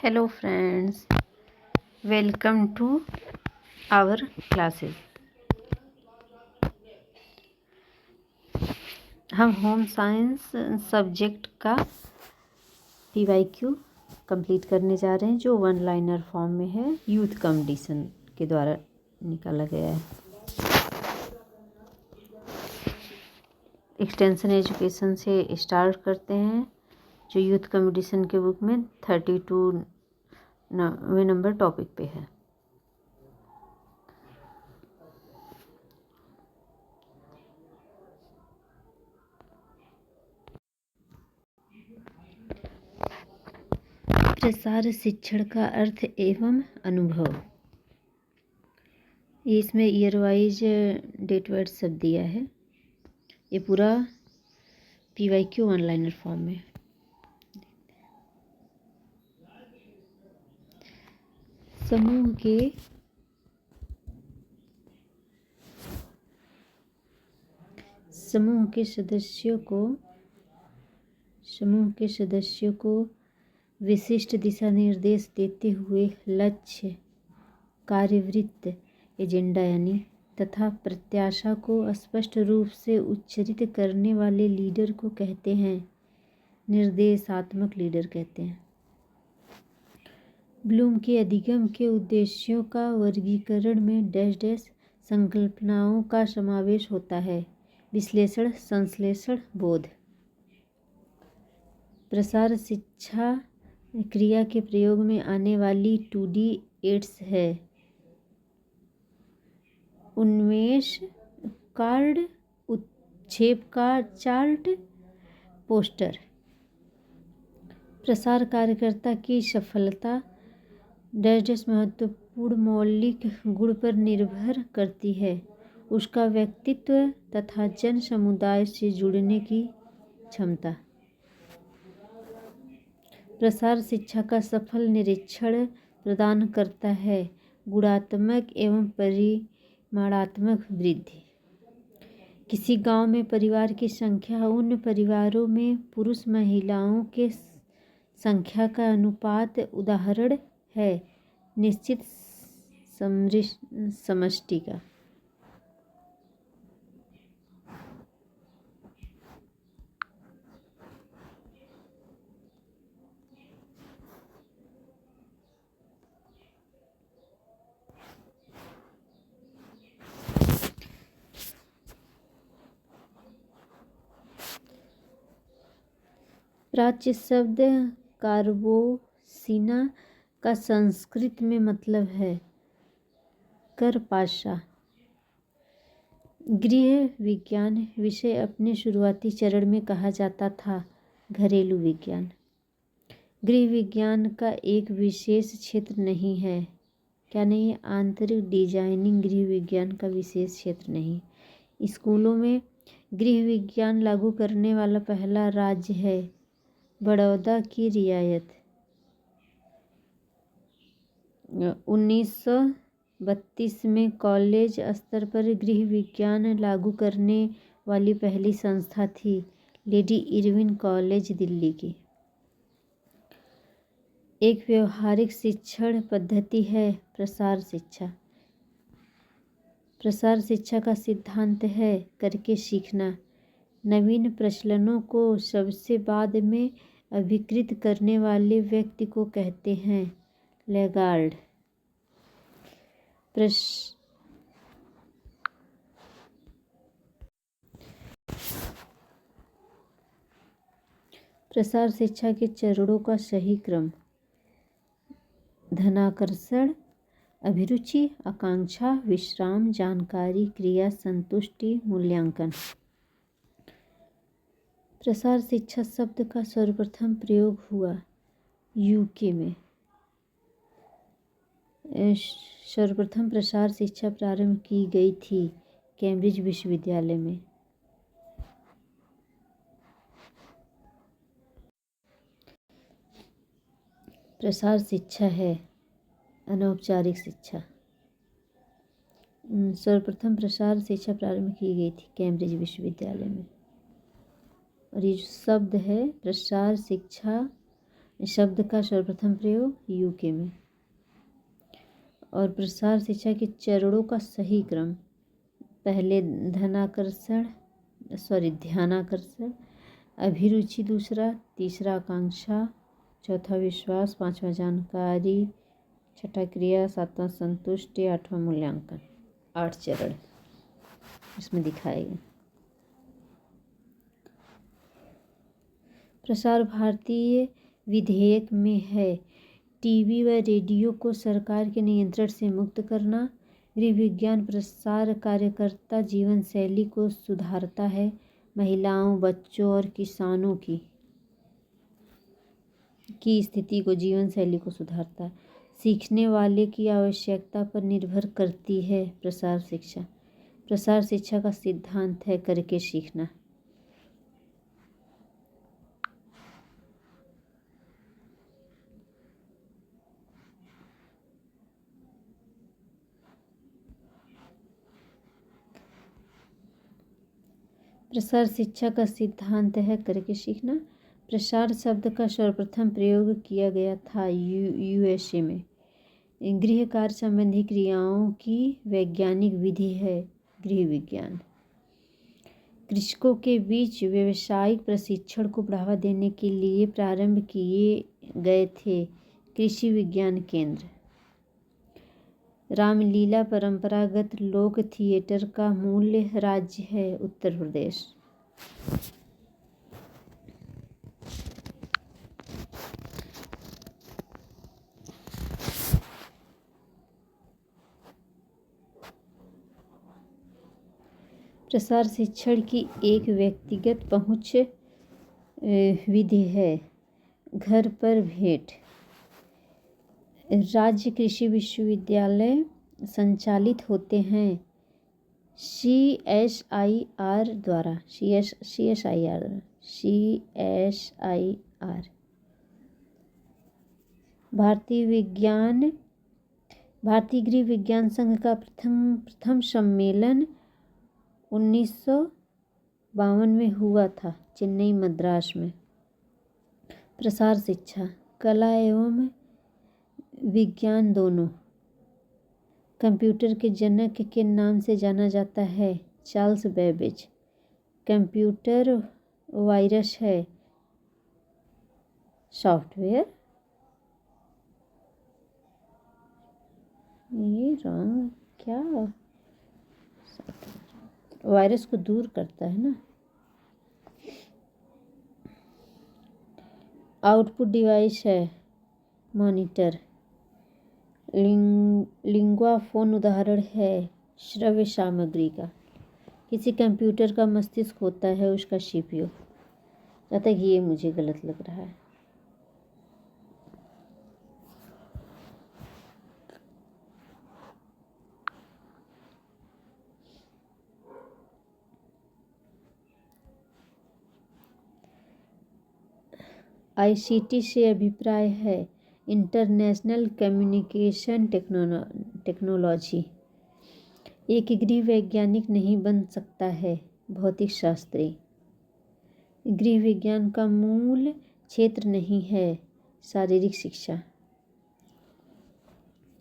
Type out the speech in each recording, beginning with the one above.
Hello friends, welcome to our classes. हम home science subject का PYQ complete करने जा रहे हैं जो वन लाइनर फॉर्म में है, यूथ कंपटीशन के द्वारा निकाला गया है। एक्सटेंशन एजुकेशन से स्टार्ट करते हैं जो यूथ कंपटीशन के बुक में 32वें नंबर टॉपिक पे है। प्रसार शिक्षण का अर्थ एवं अनुभव, ये इसमें ईयर वाइज डेट वाइज सब दिया है। ये पूरा PYQ वन लाइनर फॉर्म में। समूह के सदस्यों को विशिष्ट दिशा निर्देश देते हुए लक्ष्य, कार्यवृत्त, एजेंडा यानी तथा प्रत्याशा को स्पष्ट रूप से उच्चारित करने वाले लीडर को कहते हैं, निर्देशात्मक लीडर कहते हैं। ब्लूम के अधिगम के उद्देश्यों का वर्गीकरण में डैश संकल्पनाओं का समावेश होता है। विश्लेषण, संश्लेषण, बोध। प्रसार शिक्षा क्रिया के प्रयोग में आने वाली 2D एड्स है। उन्मेष कार्ड, उत्क्षेप का चार्ट, पोस्टर। प्रसार कार्यकर्ता की सफलता डैश महत्वपूर्ण मौलिक गुण पर निर्भर करती है। उसका व्यक्तित्व तथा जन समुदाय से जुड़ने की क्षमता। प्रसार शिक्षा का सफल निरीक्षण प्रदान करता है गुणात्मक एवं परिमाणात्मक वृद्धि। किसी गांव में परिवार की संख्या उन परिवारों में पुरुष महिलाओं के संख्या का अनुपात उदाहरण है निश्चित समष्टि का। प्राच्य शब्द कार्बोसिना का संस्कृत में मतलब है करपाशा। गृह विज्ञान विषय अपने शुरुआती चरण में कहा जाता था घरेलू विज्ञान। गृह विज्ञान का एक विशेष क्षेत्र नहीं है। क्या नहीं है? आंतरिक डिजाइनिंग गृह विज्ञान का विशेष क्षेत्र नहीं। स्कूलों में गृह विज्ञान लागू करने वाला पहला राज्य है बड़ौदा की रियायत। 1932 में कॉलेज स्तर पर गृह विज्ञान लागू करने वाली पहली संस्था थी लेडी इरविन कॉलेज दिल्ली की। एक व्यवहारिक शिक्षण पद्धति है प्रसार शिक्षा। प्रसार शिक्षा का सिद्धांत है करके सीखना। नवीन प्रचलनों को सबसे बाद में अभिकृत करने वाले व्यक्ति को कहते हैं लैगार्ड। प्रसार शिक्षा के चरणों का सही क्रम: धनाकर्षण, अभिरुचि, आकांक्षा, विश्राम, जानकारी, क्रिया, संतुष्टि, मूल्यांकन। प्रसार शिक्षा शब्द का सर्वप्रथम प्रयोग हुआ UK में। सर्वप्रथम प्रसार शिक्षा प्रारंभ की गई थी कैम्ब्रिज विश्वविद्यालय में। प्रसार शिक्षा है अनौपचारिक शिक्षा। सर्वप्रथम प्रसार शिक्षा प्रारंभ की गई थी कैम्ब्रिज विश्वविद्यालय में। और ये शब्द है प्रसार शिक्षा शब्द का सर्वप्रथम प्रयोग यूके में। और प्रसार शिक्षा के चरणों का सही क्रम, पहले ध्यानाकर्षण, अभिरुचि दूसरा, तीसरा आकांक्षा, चौथा विश्वास, पांचवा जानकारी, छठा क्रिया, सातवां संतुष्टि, आठवां मूल्यांकन। 8 चरण इसमें दिखाए गए। प्रसार भारतीय विधेयक में है टीवी व रेडियो को सरकार के नियंत्रण से मुक्त करना। गृह विज्ञान प्रसार कार्यकर्ता जीवन शैली को सुधारता है। महिलाओं, बच्चों और किसानों की स्थिति को, जीवन शैली को सुधारता है। सीखने वाले की आवश्यकता पर निर्भर करती है प्रसार शिक्षा। प्रसार शिक्षा का सिद्धांत है करके सीखना। प्रसार शिक्षा का सिद्धांत है करके सीखना। प्रसार शब्द का सर्वप्रथम प्रयोग किया गया था यूएसए में। गृह कार्य संबंधी क्रियाओं की वैज्ञानिक विधि है गृह विज्ञान। कृषकों के बीच व्यावसायिक प्रशिक्षण को बढ़ावा देने के लिए प्रारंभ किए गए थे कृषि विज्ञान केंद्र। रामलीला परंपरागत लोक थिएटर का मूल राज्य है उत्तर प्रदेश। प्रसार शिक्षण की एक व्यक्तिगत पहुंच विधि है। घर पर भेंट। राज्य कृषि विश्वविद्यालय संचालित होते हैं CSIR द्वारा। भारतीय गृह विज्ञान संघ का प्रथम सम्मेलन 1952 में हुआ था चेन्नई, मद्रास में। प्रसार शिक्षा कला एवं विज्ञान दोनों। कंप्यूटर के जनक के नाम से जाना जाता है चार्ल्स बेबेज। कंप्यूटर वायरस है सॉफ्टवेयर। ये रंग क्या वायरस को दूर करता है ना। आउटपुट डिवाइस है मॉनिटर। लिंगुआ फोन उदाहरण है श्रव्य सामग्री का। किसी कंप्यूटर का मस्तिष्क होता है उसका CPU। जब तक ये मुझे गलत लग रहा है। ICT से अभिप्राय है इंटरनेशनल कम्युनिकेशन टेक्नोलॉजी। एक गृह वैज्ञानिक नहीं बन सकता है भौतिक शास्त्री। गृह विज्ञान का मूल क्षेत्र नहीं है शारीरिक शिक्षा।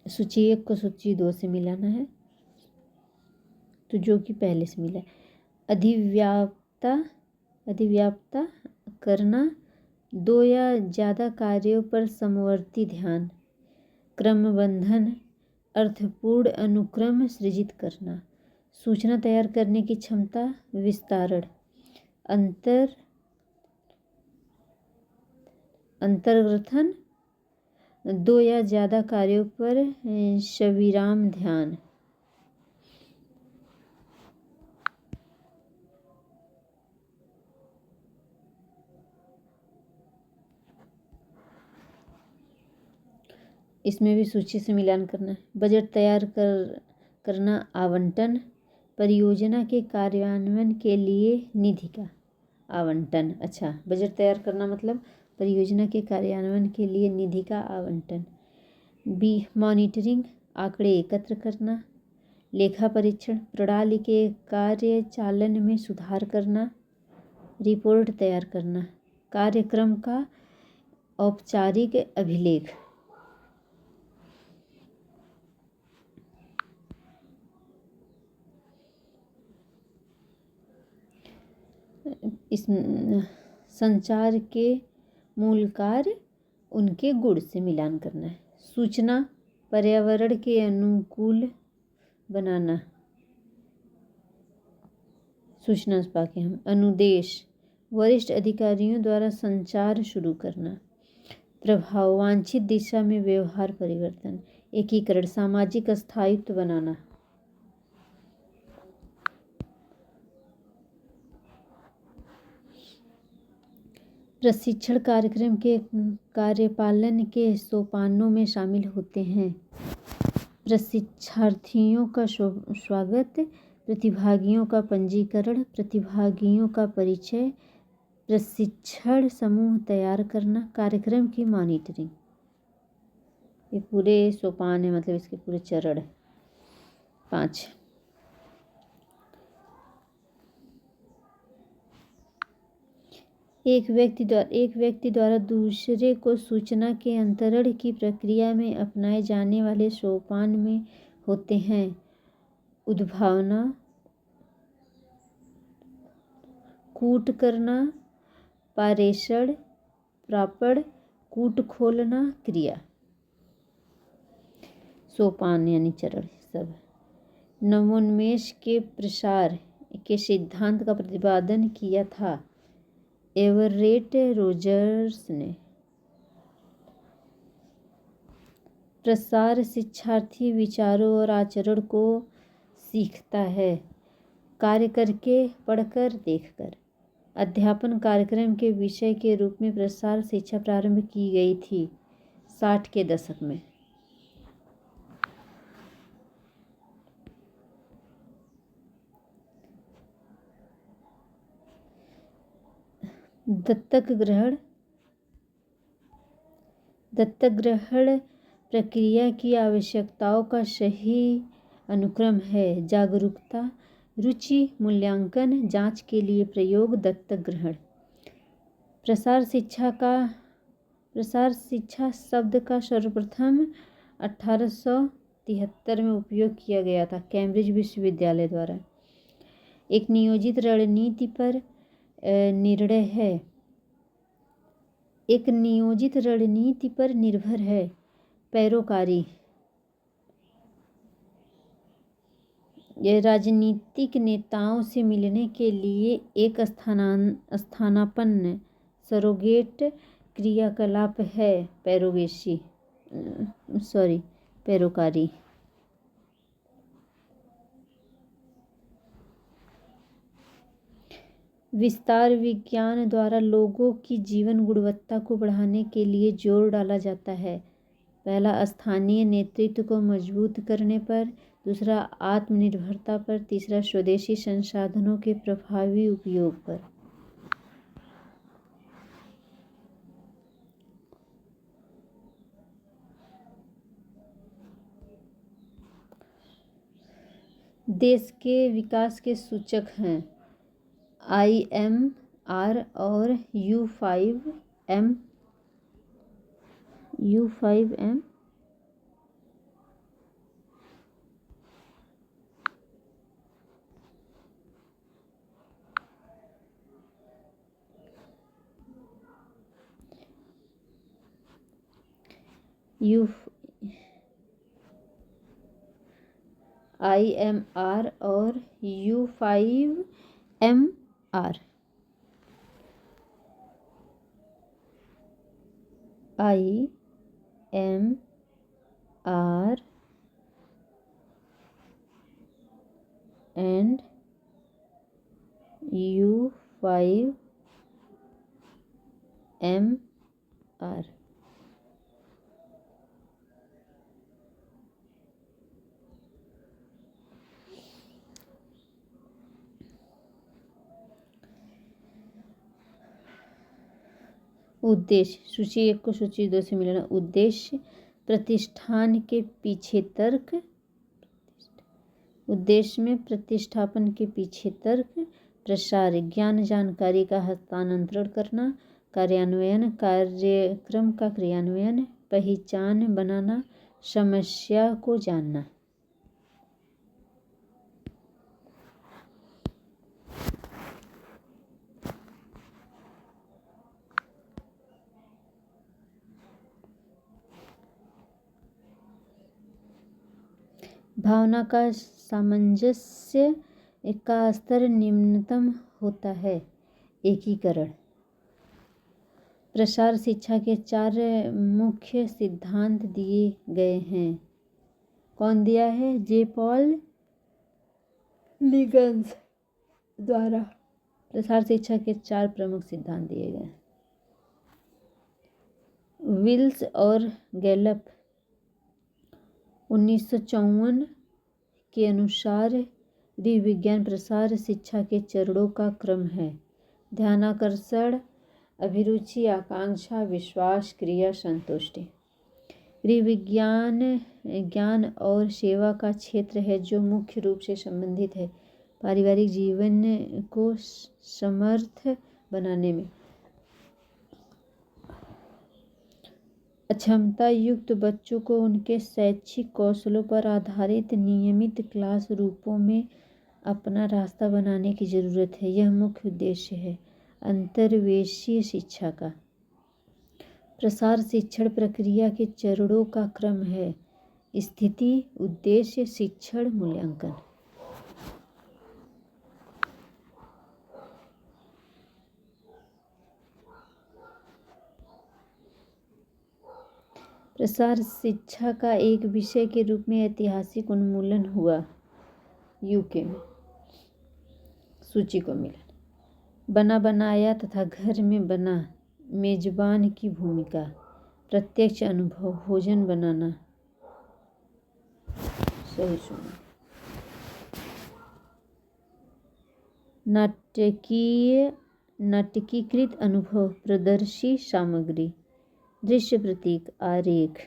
सूची 1 को सूची 2 से मिलाना है तो जो कि पहले से मिला है। अधिव्याप्ता करना, 2 या ज़्यादा कार्यों पर समवर्ती ध्यान। क्रमबंधन, अर्थपूर्ण अनुक्रम सृजित करना। सूचना तैयार करने की क्षमता, विस्तारण। अंतर्ग्रथन, 2 या ज़्यादा कार्यों पर सविराम ध्यान। इसमें भी सूची से मिलान करना है। बजट तैयार करना, आवंटन। परियोजना के कार्यान्वयन के लिए निधि का आवंटन। अच्छा, बजट तैयार करना मतलब परियोजना के कार्यान्वयन के लिए निधि का आवंटन। B, मॉनिटरिंग, आंकड़े एकत्र करना। लेखा परीक्षण, प्रणाली के कार्यचालन में सुधार करना। रिपोर्ट तैयार करना, कार्यक्रम का औपचारिक अभिलेख। इस संचार के मूल कार्य उनके गुण से मिलान करना है। सूचना पर्यावरण के अनुकूल बनाना। सूचना पाके हम अनुदेश वरिष्ठ अधिकारियों द्वारा संचार शुरू करना। प्रभाव वांछित दिशा में व्यवहार परिवर्तन। एकीकरण सामाजिक स्थायित्व बनाना। प्रशिक्षण कार्यक्रम के कार्यपालन के सोपानों में शामिल होते हैं। प्रशिक्षार्थियों का स्वागत, प्रतिभागियों का पंजीकरण, प्रतिभागियों का परिचय, प्रशिक्षण समूह तैयार करना, कार्यक्रम की मॉनिटरिंग। ये पूरे सोपान है, मतलब इसके पूरे चरण 5। एक व्यक्ति द्वारा दूसरे को सूचना के अंतरण की प्रक्रिया में अपनाए जाने वाले सोपान में होते हैं। उद्भावना, कूट करना, पारेषण, प्रापण, कूट खोलना, क्रिया। सोपान यानी चरण सब। नवोन्मेष के प्रसार के सिद्धांत का प्रतिपादन किया था एवरेट रोजर्स ने। प्रसार शिक्षार्थी विचारों और आचरण को सीखता है, कार्य करके, पढ़कर, देखकर। अध्यापन कार्यक्रम के विषय के रूप में प्रसार शिक्षा प्रारंभ की गई थी 60 के दशक में। दत्तक ग्रहण प्रक्रिया की आवश्यकताओं का सही अनुक्रम है। जागरूकता, रुचि, मूल्यांकन, जांच के लिए प्रयोग, दत्तक ग्रहण। प्रसार शिक्षा शब्द का सर्वप्रथम 1873 में उपयोग किया गया था कैम्ब्रिज विश्वविद्यालय द्वारा। एक नियोजित रणनीति पर निर्भर है। पैरोकारी, यह राजनीतिक नेताओं से मिलने के लिए एक स्थानापन्न सरोगेट क्रियाकलाप है। पैरोकारी। विस्तार विज्ञान द्वारा लोगों की जीवन गुणवत्ता को बढ़ाने के लिए जोर डाला जाता है। पहला स्थानीय नेतृत्व को मजबूत करने पर, दूसरा आत्मनिर्भरता पर, तीसरा स्वदेशी संसाधनों के प्रभावी उपयोग पर। देश के विकास के सूचक हैं IMR और U5M। IMR और U5MR। IMR and U5MR। उद्देश्य, सूची 1 को सूची 2 से मिलाना। उद्देश्य प्रतिष्ठान के पीछे तर्क। उद्देश्य में प्रतिष्ठापन के पीछे तर्क। प्रसार ज्ञान जानकारी का हस्तांतरण करना। कार्यान्वयन, कार्यक्रम का क्रियान्वयन, पहचान बनाना, समस्या को जानना। भावना का सामंजस्य का स्तर निम्नतम होता है। एकीकरण। प्रसार शिक्षा के 4 मुख्य सिद्धांत दिए गए हैं। कौन दिया है? जे पॉल लिगन्स द्वारा प्रसार शिक्षा के 4 प्रमुख सिद्धांत दिए गए। विल्स और गैलप 1954 के अनुसार गृहविज्ञान प्रसार शिक्षा के चरणों का क्रम है। ध्यानाकर्षण, अभिरुचि, आकांक्षा, विश्वास, क्रिया, संतुष्टि। गृहविज्ञान ज्ञान और सेवा का क्षेत्र है जो मुख्य रूप से संबंधित है पारिवारिक जीवन को समर्थ बनाने में। अक्षमता युक्त बच्चों को उनके शैक्षिक कौशलों पर आधारित नियमित क्लास रूपों में अपना रास्ता बनाने की ज़रूरत है। यह मुख्य उद्देश्य है अंतर्वेशीय शिक्षा का। प्रसार शिक्षण प्रक्रिया के चरणों का क्रम है। स्थिति, उद्देश्य, शिक्षण, मूल्यांकन। प्रसार शिक्षा का एक विषय के रूप में ऐतिहासिक उन्मूलन हुआ यूके में। सूची को मिलन। बना बनाया तथा घर में बना, मेजबान की भूमिका, प्रत्यक्ष अनुभव, भोजन बनाना। सही सुना। नाटकीकृत अनुभव, प्रदर्शी सामग्री, दृश्य प्रतीक आरेख।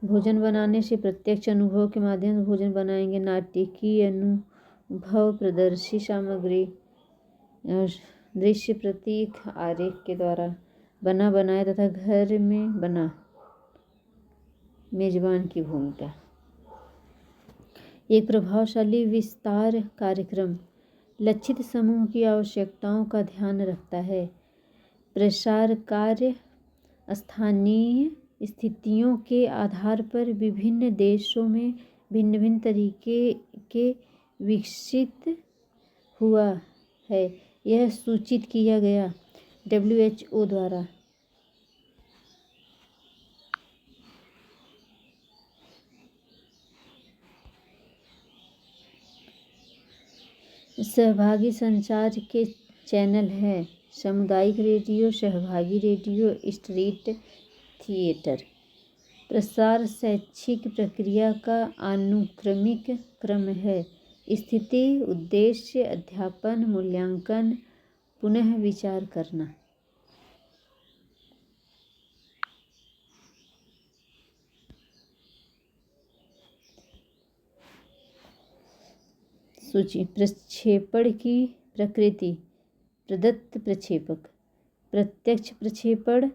भोजन बनाने से प्रत्यक्ष अनुभव के माध्यम से भोजन बनाएंगे। नाटकीय अनुभव प्रदर्शी सामग्री और दृश्य प्रतीक आरेख के द्वारा। बना बनाया तथा घर में बना, मेजबान की भूमिका। एक प्रभावशाली विस्तार कार्यक्रम लक्षित समूह की आवश्यकताओं का ध्यान रखता है। प्रसार कार्य स्थानीय स्थितियों के आधार पर विभिन्न देशों में भिन्न भिन्न तरीके के विकसित हुआ है। यह सूचित किया गया WHO द्वारा। सहभागी संचार के चैनल है। सामुदायिक रेडियो, सहभागी रेडियो, स्ट्रीट थिएटर। प्रसार शैक्षिक प्रक्रिया का अनुक्रमिक क्रम है। स्थिति, उद्देश्य, अध्यापन, मूल्यांकन, पुनः विचार करना। सूची। प्रक्षेपण की प्रकृति। प्रदत्त प्रक्षेपक, प्रत्यक्ष प्रक्षेपण,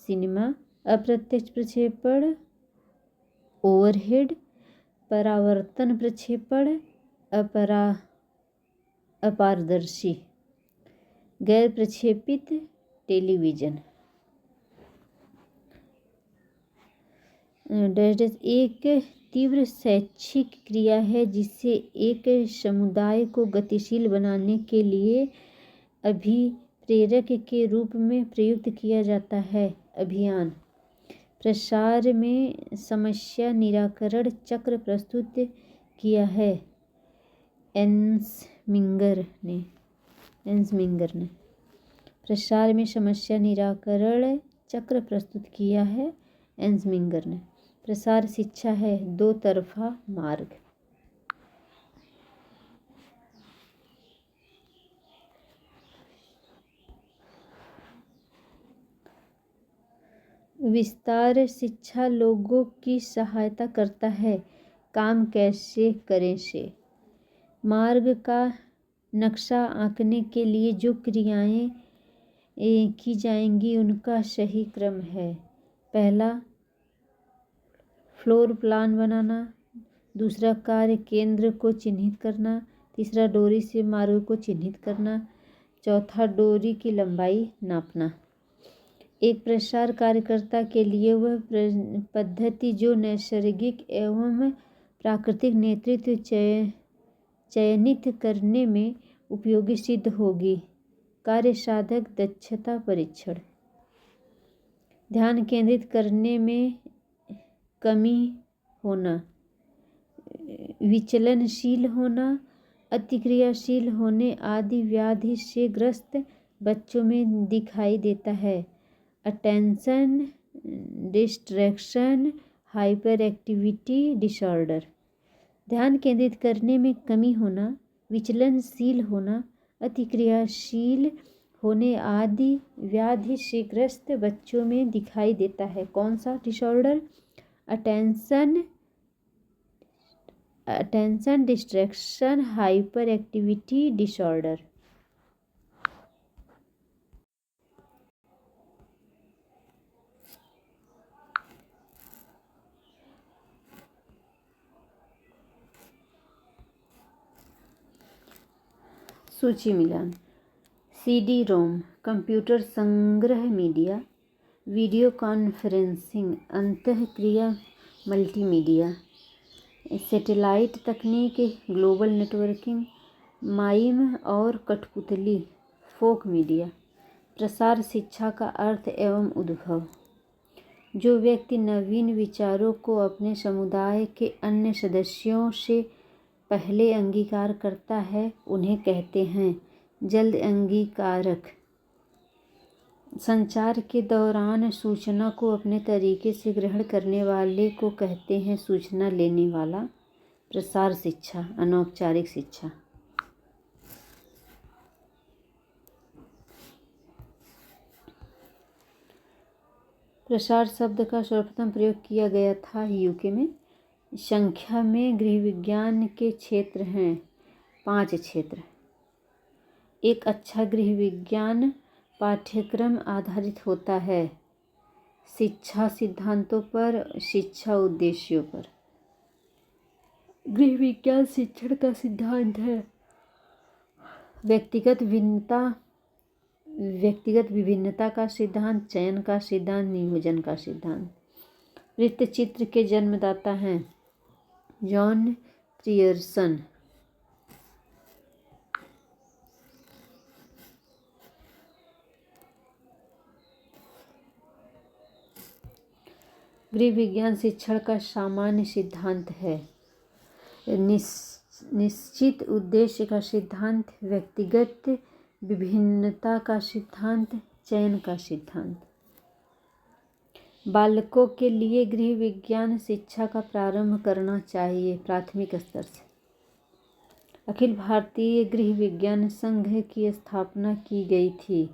सिनेमा, अप्रत्यक्ष प्रक्षेपण, ओवरहेड, परावर्तन प्रक्षेपण, अपारदर्शी, गैर प्रक्षेपित, टेलीविजन। एक तीव्र शैक्षिक क्रिया है जिसे एक समुदाय को गतिशील बनाने के लिए अभिप्रेरक के रूप में प्रयुक्त किया जाता है। अभियान। प्रसार में समस्या निराकरण चक्र प्रस्तुत किया है एन्समिंगर ने। प्रसार में समस्या निराकरण चक्र प्रस्तुत किया है एन्समिंगर ने। प्रसार शिक्षा है दो तरफा मार्ग। विस्तार शिक्षा लोगों की सहायता करता है काम कैसे करें से। मार्ग का नक्शा आंकने के लिए जो क्रियाएं की जाएंगी उनका सही क्रम है। पहला, फ्लोर प्लान बनाना। दूसरा, कार्य केंद्र को चिन्हित करना। तीसरा, डोरी से मार्ग को चिन्हित करना। चौथा, डोरी की लंबाई नापना। एक प्रसार कार्यकर्ता के लिए वह पद्धति जो नैसर्गिक एवं प्राकृतिक नेतृत्व चयनित करने में उपयोगी सिद्ध होगी। कार्य साधक दक्षता परीक्षण। ध्यान केंद्रित करने में कमी होना, विचलनशील होना, अतिक्रियाशील होने आदि व्याधि से ग्रस्त बच्चों में दिखाई देता है। Attention distraction hyper activity disorder. ध्यान केंद्रित करने में कमी होना, विचलनशील होना, अतिक्रियाशील होने आदि व्याधि से ग्रस्त बच्चों में दिखाई देता है। कौन सा disorder? Attention distraction hyper activity disorder. सूची मिलान। सीडी रोम, कंप्यूटर संग्रह मीडिया, वीडियो कॉन्फ्रेंसिंग, अंतःक्रिया मल्टीमीडिया, सैटेलाइट तकनीक, ग्लोबल नेटवर्किंग, माइम और कठपुतली, फोक मीडिया। प्रसार शिक्षा का अर्थ एवं उद्भव। जो व्यक्ति नवीन विचारों को अपने समुदाय के अन्य सदस्यों से पहले अंगीकार करता है उन्हें कहते हैं जल्द अंगीकारक। संचार के दौरान सूचना को अपने तरीके से ग्रहण करने वाले को कहते हैं सूचना लेने वाला। प्रसार शिक्षा, अनौपचारिक शिक्षा। प्रसार शब्द का सर्वप्रथम प्रयोग किया गया था यूके में। संख्या में गृह विज्ञान के क्षेत्र हैं 5 क्षेत्र। एक अच्छा गृह विज्ञान पाठ्यक्रम आधारित होता है शिक्षा सिद्धांतों पर, शिक्षा उद्देश्यों पर। गृह विज्ञान शिक्षण का सिद्धांत है व्यक्तिगत विभिन्नता का सिद्धांत, चयन का सिद्धांत, नियोजन का सिद्धांत। वृत्तचित्र के जन्मदाता हैं जॉन ग्रियर्सन। गृह विज्ञान शिक्षण का सामान्य सिद्धांत है निश्चित उद्देश्य का सिद्धांत, व्यक्तिगत विभिन्नता का सिद्धांत, चयन का सिद्धांत। बालकों के लिए गृह विज्ञान शिक्षा का प्रारंभ करना चाहिए प्राथमिक स्तर से। अखिल भारतीय गृह विज्ञान संघ की स्थापना की गई थी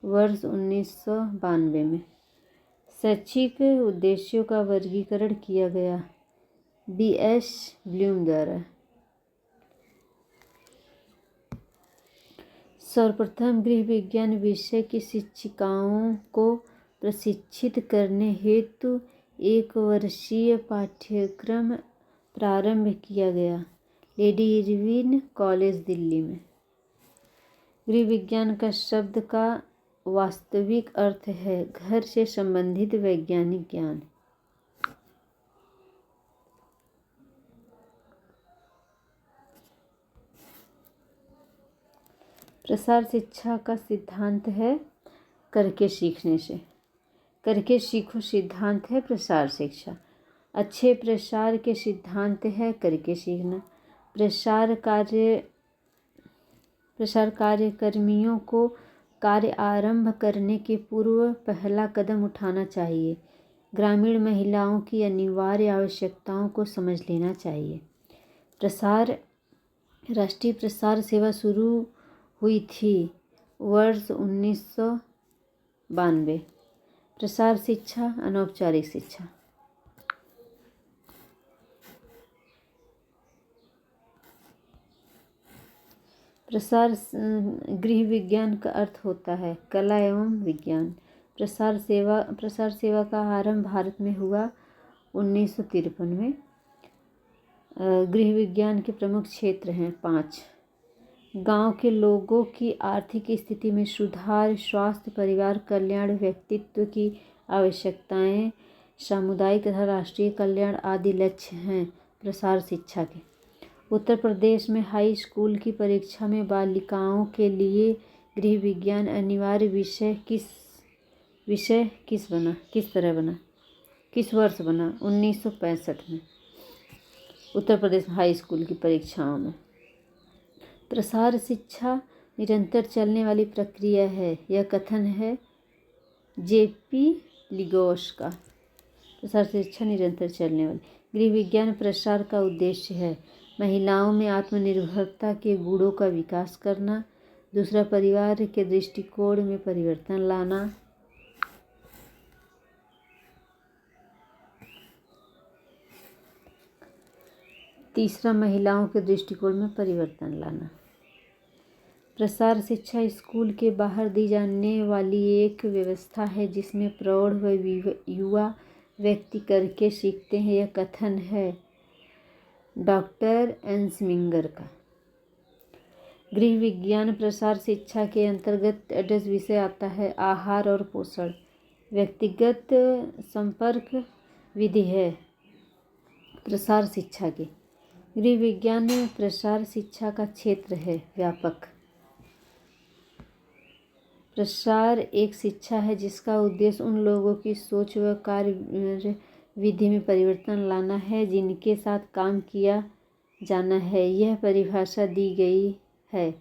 वर्ष 1992 में। शैक्षिक उद्देश्यों का वर्गीकरण किया गया B.S. ब्लूम द्वारा। सर्वप्रथम गृह विज्ञान विषय की शिक्षिकाओं को प्रशिक्षित करने हेतु 1 वर्षीय पाठ्यक्रम प्रारंभ किया गया लेडी इरविन कॉलेज, दिल्ली में। गृह विज्ञान का शब्द का वास्तविक अर्थ है घर से संबंधित वैज्ञानिक ज्ञान। प्रसार शिक्षा का सिद्धांत है करके सीखने से। करके सीखो सिद्धांत है प्रसार शिक्षा। अच्छे प्रसार के सिद्धांत है करके सीखना। प्रसार कार्यकर्मियों को कार्य आरंभ करने के पूर्व पहला कदम उठाना चाहिए। ग्रामीण महिलाओं की अनिवार्य आवश्यकताओं को समझ लेना चाहिए। राष्ट्रीय प्रसार सेवा शुरू हुई थी वर्ष 1992। प्रसार शिक्षा, अनौपचारिक शिक्षा। गृह विज्ञान का अर्थ होता है कला एवं विज्ञान। प्रसार सेवा का आरंभ भारत में हुआ 1953 में। गृह विज्ञान के प्रमुख क्षेत्र हैं 5। गांव के लोगों की आर्थिक स्थिति में सुधार, स्वास्थ्य, परिवार कल्याण, व्यक्तित्व की आवश्यकताएं, सामुदायिक तथा राष्ट्रीय कल्याण आदि लक्ष्य हैं प्रसार शिक्षा के। उत्तर प्रदेश में हाई स्कूल की परीक्षा में बालिकाओं के लिए गृह विज्ञान अनिवार्य विषय किस वर्ष बना? 1965 में उत्तर प्रदेश में हाई स्कूल की परीक्षाओं में। प्रसार शिक्षा निरंतर चलने वाली प्रक्रिया है, यह कथन है जेपी लिगोस का। प्रसार शिक्षा निरंतर चलने वाली। गृह विज्ञान प्रसार का उद्देश्य है महिलाओं में आत्मनिर्भरता के गुणों का विकास करना। दूसरा, परिवार के दृष्टिकोण में परिवर्तन लाना। तीसरा, महिलाओं के दृष्टिकोण में परिवर्तन लाना। प्रसार शिक्षा स्कूल के बाहर दी जाने वाली एक व्यवस्था है जिसमें प्रौढ़ व युवा व्यक्ति करके सीखते हैं, यह कथन है डॉक्टर एंसमिंगर का। गृह विज्ञान प्रसार शिक्षा के अंतर्गत 10 विषय आता है। आहार और पोषण, व्यक्तिगत संपर्क विधि है प्रसार शिक्षा की। गृह विज्ञान प्रसार शिक्षा का क्षेत्र है व्यापक। प्रसार एक शिक्षा है जिसका उद्देश्य उन लोगों की सोच व कार्य विधि में परिवर्तन लाना है जिनके साथ काम किया जाना है। यह परिभाषा दी गई है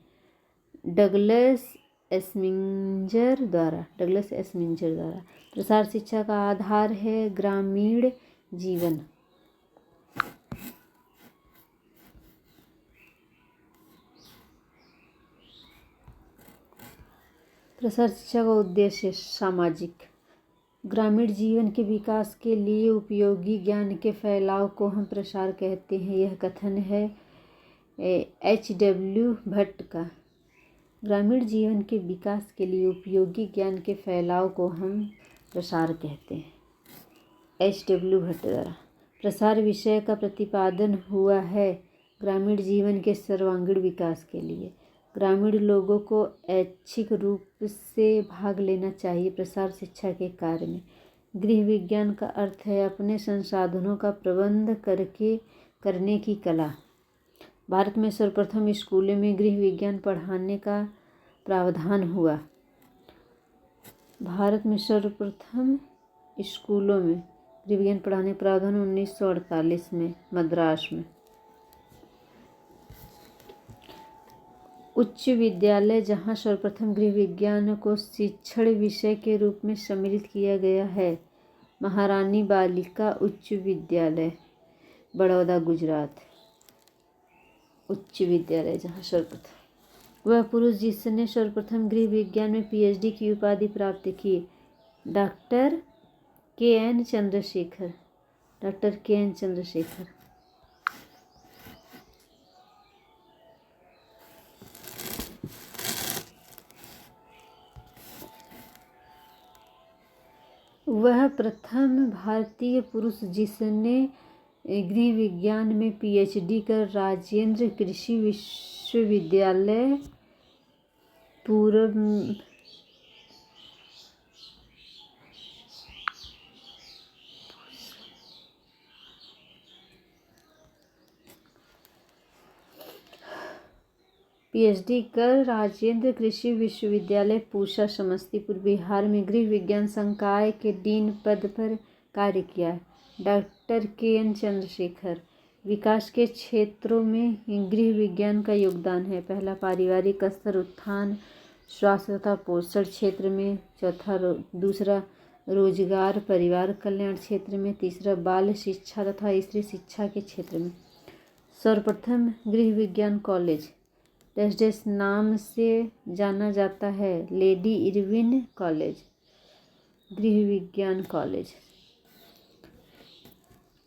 डगलस एस्मिंजर द्वारा। प्रसार शिक्षा का आधार है ग्रामीण जीवन। प्रसार शिक्षा का उद्देश्य सामाजिक ग्रामीण जीवन के विकास के लिए उपयोगी ज्ञान के फैलाव को हम प्रसार कहते हैं, यह कथन है H.W. भट्ट का। ग्रामीण जीवन के विकास के लिए उपयोगी ज्ञान के फैलाव को हम प्रसार कहते हैं, H.W. भट्ट द्वारा। प्रसार विषय का प्रतिपादन हुआ है ग्रामीण जीवन के सर्वांगीण विकास के लिए। ग्रामीण लोगों को ऐच्छिक रूप से भाग लेना चाहिए प्रसार शिक्षा के कार्य में। गृह विज्ञान का अर्थ है अपने संसाधनों का प्रबंध करने की कला। भारत में सर्वप्रथम स्कूलों में गृह विज्ञान पढ़ाने का प्रावधान हुआ। भारत में सर्वप्रथम स्कूलों में गृह विज्ञान पढ़ाने का प्रावधान 1948 में मद्रास में। उच्च विद्यालय जहाँ सर्वप्रथम गृह विज्ञान को शिक्षण विषय के रूप में सम्मिलित किया गया है, महारानी बालिका उच्च विद्यालय, बड़ौदा, गुजरात। उच्च विद्यालय जहाँ सर्वप्रथम। वह पुरुष जिसने सर्वप्रथम गृह विज्ञान में PhD की उपाधि प्राप्त की, डॉक्टर KN चंद्रशेखर। वह प्रथम भारतीय पुरुष जिसने गृह विज्ञान में PhD कर राजेंद्र कृषि विश्वविद्यालय पूसा समस्तीपुर बिहार में गृह विज्ञान संकाय के डीन पद पर कार्य किया। Doctor KN Chandrashekhar. विकास के क्षेत्रों में गृह विज्ञान का योगदान है। पहला, पारिवारिक स्तर उत्थान, स्वास्थ्य तथा पोषण क्षेत्र में। दूसरा, रोजगार परिवार कल्याण क्षेत्र में। तीसरा, बाल शिक्षा तथा स्त्री शिक्षा के क्षेत्र में। सर्वप्रथम गृह विज्ञान कॉलेज डेस नाम से जाना जाता है, लेडी इरविन कॉलेज। गृह विज्ञान कॉलेज।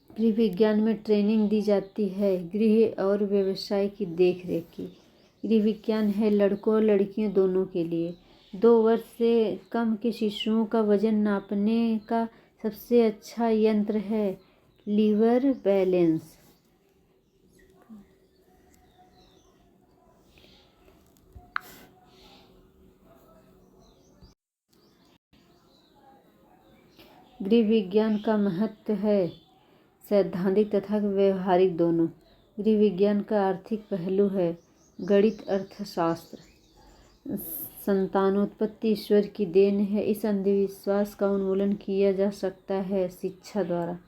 गृह विज्ञान में ट्रेनिंग दी जाती है गृह और व्यवसाय की देखरेख की। गृह विज्ञान है लड़कों और लड़कियों दोनों के लिए। 2 वर्ष से कम के शिशुओं का वजन नापने का सबसे अच्छा यंत्र है लीवर बैलेंस। गृह विज्ञान का महत्व है सैद्धांतिक तथा व्यवहारिक दोनों। गृह विज्ञान का आर्थिक पहलू है गणित अर्थशास्त्र। संतानोत्पत्ति ईश्वर की देन है। इस अंधविश्वास का उन्मूलन किया जा सकता है शिक्षा द्वारा।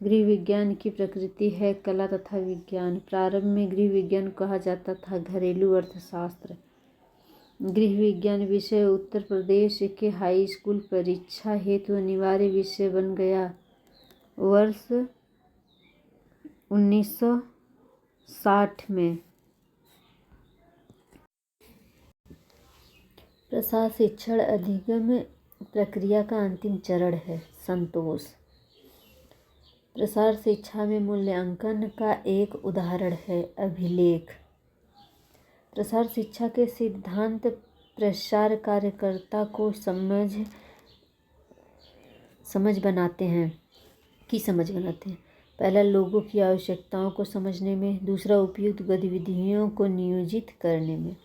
गृह विज्ञान की प्रकृति है कला तथा विज्ञान। प्रारंभ में गृह विज्ञान कहा जाता था घरेलू अर्थशास्त्र। गृह विज्ञान विषय उत्तर प्रदेश के हाई स्कूल परीक्षा हेतु अनिवार्य विषय बन गया वर्ष 1960 में। प्रसार शिक्षण अधिगम प्रक्रिया का अंतिम चरण है संतोष। प्रसार शिक्षा में मूल्यांकन का एक उदाहरण है अभिलेख। प्रसार शिक्षा के सिद्धांत प्रसार कार्यकर्ता को समझ बनाते हैं। पहला लोगों की आवश्यकताओं को समझने में, दूसरा उपयुक्त गतिविधियों को नियोजित करने में।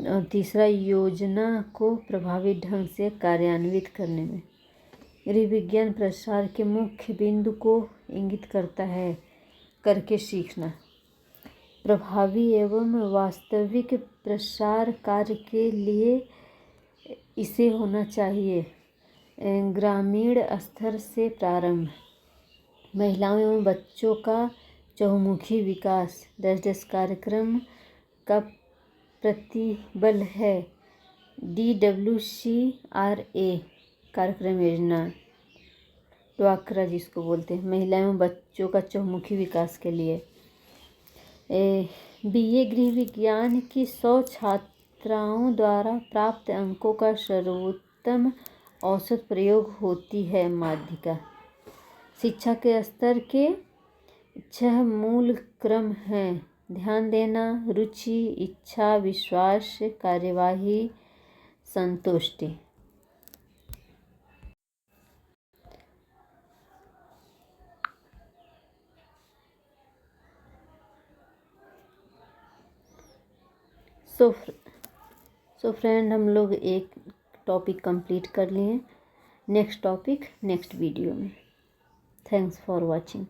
और तीसरा योजना को प्रभावी ढंग से कार्यान्वित करने में। गृह विज्ञान प्रसार के मुख्य बिंदु को इंगित करता है करके सीखना। प्रभावी एवं वास्तविक प्रसार कार्य के लिए इसे होना चाहिए ग्रामीण स्तर से प्रारंभ। महिलाओं एवं बच्चों का चहुमुखी विकास 10 कार्यक्रम का प्रतिबल है DWCRA कार्यक्रम योजना ड्वाक्रा जिसको बोलते हैं महिला एवं बच्चों का चहुमुखी विकास के लिए। BA गृह विज्ञान की 100 छात्राओं द्वारा प्राप्त अंकों का सर्वोत्तम औसत प्रयोग होती है माध्यिका। शिक्षा के स्तर के 6 मूल क्रम हैं ध्यान देना, रुचि, इच्छा, विश्वास, कार्यवाही, संतुष्टि। सो फ्रेंड हम लोग एक टॉपिक कंप्लीट कर लिए। नेक्स्ट टॉपिक नेक्स्ट वीडियो में। Thanks for watching.